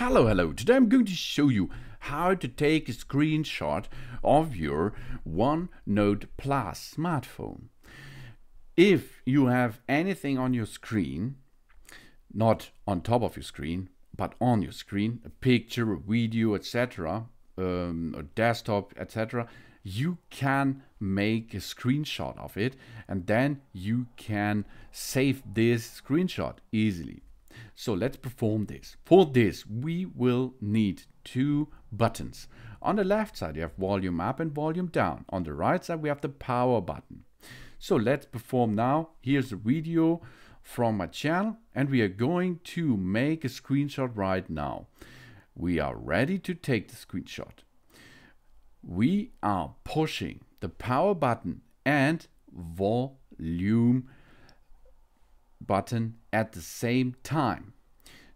Hello. Today I'm going to show you how to take a screenshot of your One NOD Plus smartphone. If you have anything on your screen, not on top of your screen, but on your screen, a picture, a video, etc., a desktop, etc., you can make a screenshot of it and then you can save this screenshot easily. So let's perform this. For this, we will need two buttons. On the left side, you have volume up and volume down. On the right side, we have the power button. So let's perform now. Here's a video from my channel, and we are going to make a screenshot right now. We are ready to take the screenshot. We are pushing the power button and volume button at the same time.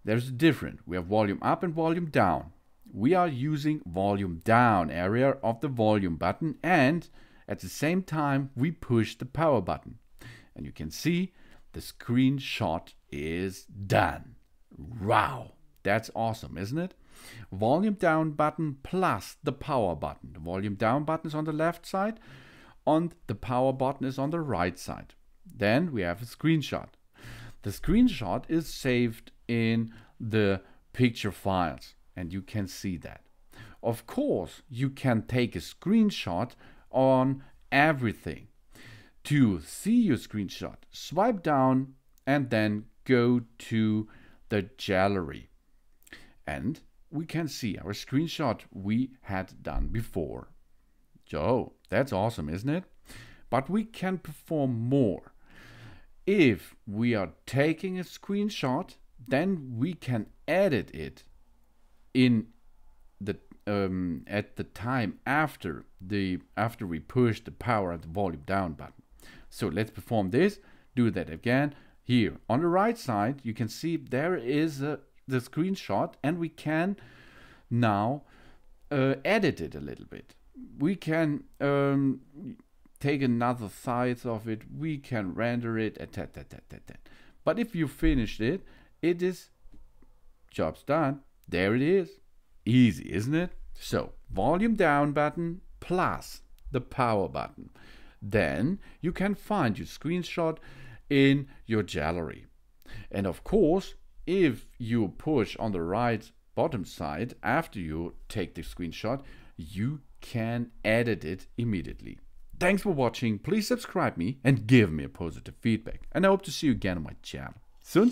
There's a difference. We have volume up and volume down. We are using volume down area of the volume button, and at the same time we push the power button. And you can see the screenshot is done. Wow, that's awesome, isn't it? Volume down button plus the power button. The volume down button is on the left side and the power button is on the right side. Then we have a screenshot. The screenshot is saved in the picture files and you can see that. Of course, you can take a screenshot on everything. To see your screenshot, swipe down and then go to the gallery. And we can see our screenshot we had done before. So that's awesome, isn't it? But we can perform more. If we are taking a screenshot, then we can edit it in the at the time after we push the power and the volume down button. So let's perform this. Do that again. Here on the right side, you can see there is the screenshot, and we can now edit it a little bit. We can take another size of it, we can render it, but if you finished it, it is job's done. There it is. Easy, isn't it? So volume down button plus the power button. Then you can find your screenshot in your gallery. And of course, if you push on the right bottom side after you take the screenshot, you can edit it immediately. Thanks for watching. Please subscribe me and give me a positive feedback. And I hope to see you again on my channel. Soon.